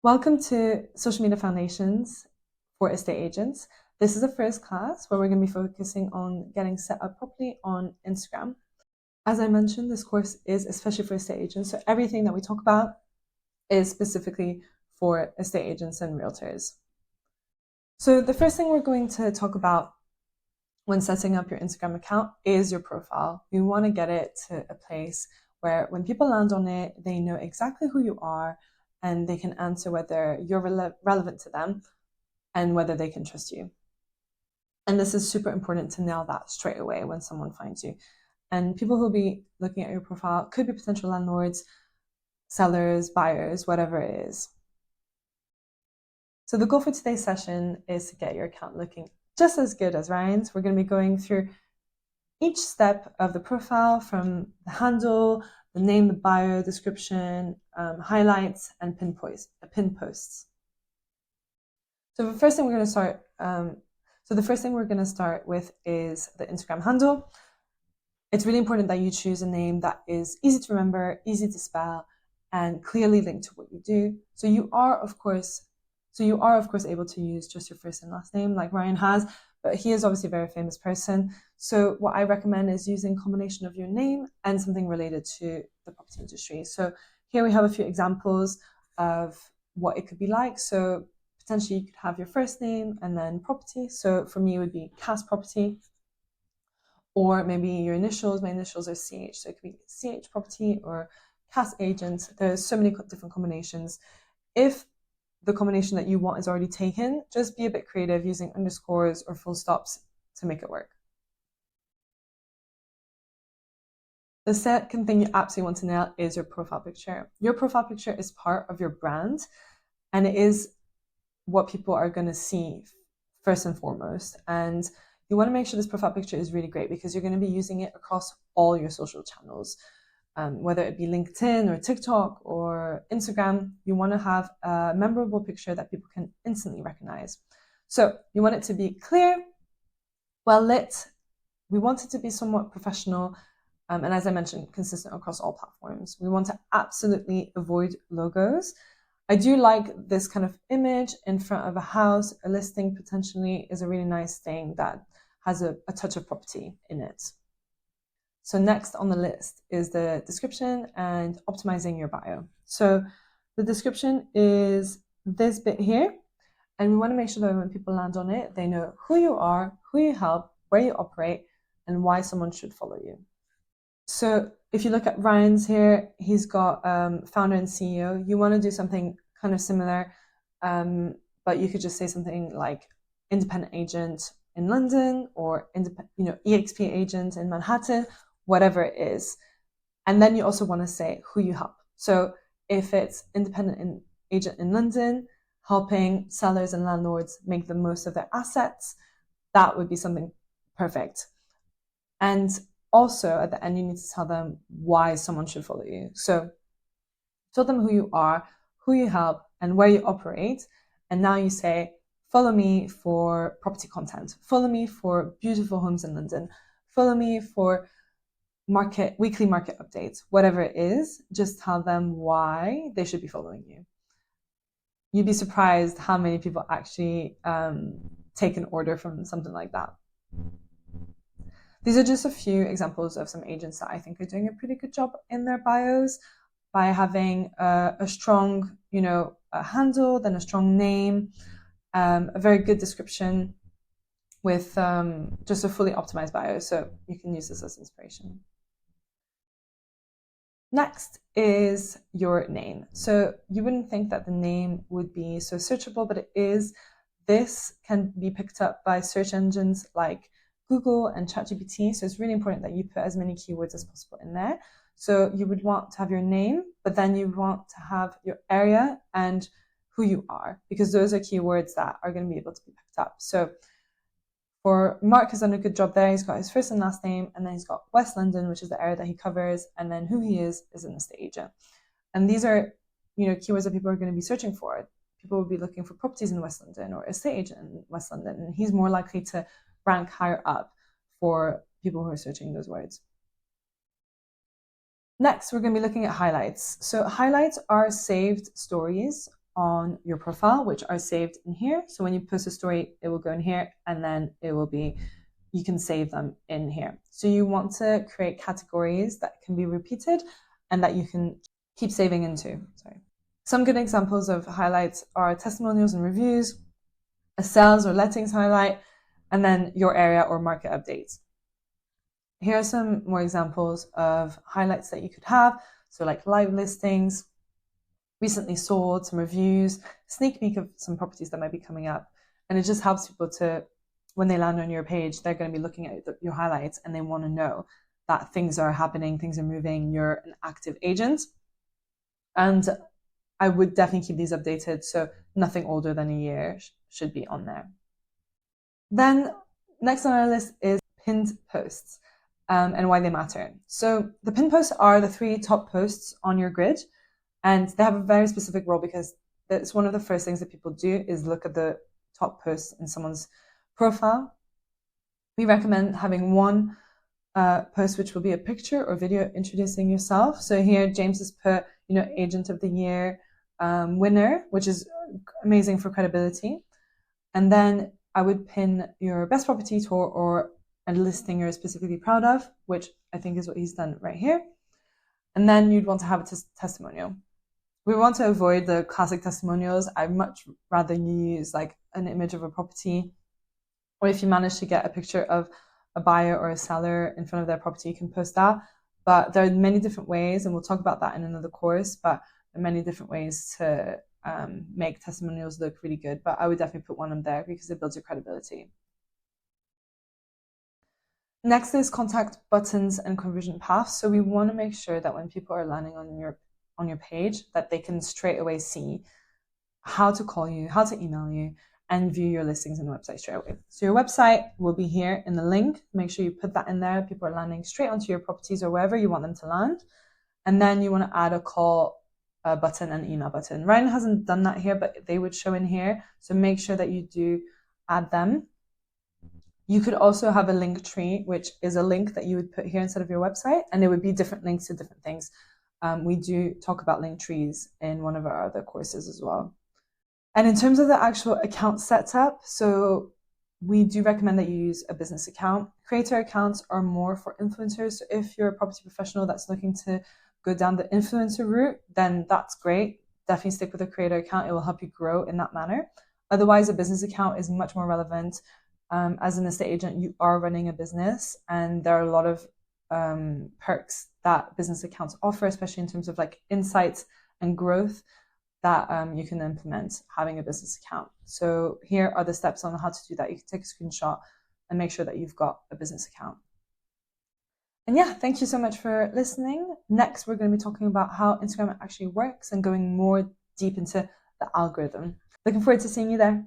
Welcome to Social Media Foundations for Estate Agents. This is the first class where we're going to be focusing on getting set up properly on Instagram. As I mentioned, this course is especially for estate agents, so everything that we talk about is specifically for estate agents and realtors. So the first thing we're going to talk about when setting up your Instagram account is your profile. You want to get it to a place where when people land on it, they know exactly who you are and they can answer whether you're relevant to them and whether they can trust you. And this is super important to nail that straight away when someone finds you. And people who'll be looking at your profile could be potential landlords, sellers, buyers, whatever it is. So the goal for today's session is to get your account looking just as good as Ryan's. We're going to be going through each step of the profile, from the handle, the name, the bio, description, highlights, and pin posts. So the first thing we're going to start with is the Instagram handle. It's really important that you choose a name that is easy to remember, easy to spell, and clearly linked to what you do. So you are of course able to use just your first and last name like Ryan has, but he is obviously a very famous person. So what I recommend is using a combination of your name and something related to the property industry. So here we have a few examples of what it could be like. So potentially you could have your first name and then property. So for me, it would be Cass Property, or maybe your initials. My initials are CH, so it could be CH Property or Cass Agent. There's so many different combinations. If the combination that you want is already taken, just be a bit creative using underscores or full stops to make it work. The second thing you absolutely want to nail is your profile picture. Your profile picture is part of your brand, and it is what people are going to see first and foremost. And you want to make sure this profile picture is really great because you're going to be using it across all your social channels. Whether it be LinkedIn or TikTok or Instagram, you want to have a memorable picture that people can instantly recognize. So you want it to be clear, well lit. We want it to be somewhat professional. And as I mentioned, consistent across all platforms. We want to absolutely avoid logos. I do like this kind of image in front of a house. A listing potentially is a really nice thing that has a touch of property in it. So next on the list is the description and optimizing your bio. So the description is this bit here, and we want to make sure that when people land on it, they know who you are, who you help, where you operate, and why someone should follow you. So if you look at Ryan's here, he's got founder and CEO. You want to do something kind of similar, but you could just say something like independent agent in London, or EXP agent in Manhattan, whatever it is. And then you also want to say who you help. So if it's independent agent in London, helping sellers and landlords make the most of their assets, that would be something perfect. And also at the end, you need to tell them why someone should follow you. So tell them who you are, who you help, and where you operate. And now you say, follow me for property content, follow me for beautiful homes in London, follow me for weekly market updates, whatever it is. Just tell them why they should be following you. You'd be surprised how many people actually take an order from something like that. These are just a few examples of some agents that I think are doing a pretty good job in their bios by having a strong, a handle, then a strong name, a very good description with just a fully optimized bio. So you can use this as inspiration. Next is your name. So you wouldn't think that the name would be so searchable, but it is. This can be picked up by search engines like Google and ChatGPT. So it's really important that you put as many keywords as possible in there. So you would want to have your name, but then you want to have your area and who you are, because those are keywords that are going to be able to be picked up. So for Mark has done a good job there. He's got his first and last name, and then he's got West London, which is the area that he covers, and then who he is an estate agent. And these are, keywords that people are going to be searching for. People will be looking for properties in West London or estate agent in West London, and he's more likely to rank higher up for people who are searching those words. Next, we're going to be looking at highlights. So highlights are saved stories on your profile, which are saved in here. So when you post a story, it will go in here, and then it will be, you can save them in here. So you want to create categories that can be repeated and that you can keep saving into. Sorry. Some good examples of highlights are testimonials and reviews, a sales or lettings highlight, and then your area or market updates. Here are some more examples of highlights that you could have. So like live listings, recently sold, some reviews, sneak peek of some properties that might be coming up. And it just helps people to, when they land on your page, they're going to be looking at your highlights and they want to know that things are happening, things are moving, you're an active agent. And I would definitely keep these updated. So nothing older than a year should be on there. Then next on our list is pinned posts and why they matter. So the pinned posts are the 3 top posts on your grid, and they have a very specific role because it's one of the first things that people do is look at the top posts in someone's profile. We recommend having one post which will be a picture or video introducing yourself. So here James has put, Agent of the Year winner, which is amazing for credibility. And then I would pin your best property tour or a listing you're specifically proud of, which I think is what he's done right here. And then you'd want to have a testimonial. We want to avoid the classic testimonials. I'd much rather use like an image of a property, or if you manage to get a picture of a buyer or a seller in front of their property, you can post that. But there are many different ways, and we'll talk about that in another course, but there are many different ways to make testimonials look really good. But I would definitely put one on there because it builds your credibility. Next is contact buttons and conversion paths. So we want to make sure that when people are landing on your page, that they can straight away see how to call you, how to email you, and view your listings on the website straight away. So your website will be here in the link. Make sure you put that in there. People are landing straight onto your properties or wherever you want them to land. And then you want to add a call button and email button. Ryan hasn't done that here, but they would show in here. So make sure that you do add them. You could also have a link tree, which is a link that you would put here instead of your website, and it would be different links to different things. We do talk about link trees in one of our other courses as well. And in terms of the actual account setup, so we do recommend that you use a business account. Creator accounts are more for influencers. So if you're a property professional that's looking to go down the influencer route, then that's great. Definitely stick with a creator account. It will help you grow in that manner. Otherwise, a business account is much more relevant. As an estate agent, you are running a business, and there are a lot of perks that business accounts offer, especially in terms of like insights and growth that you can implement having a business account. So here are the steps on how to do that. You can take a screenshot and make sure that you've got a business account. And yeah, thank you so much for listening. Next, we're going to be talking about how Instagram actually works and going more deep into the algorithm. Looking forward to seeing you there.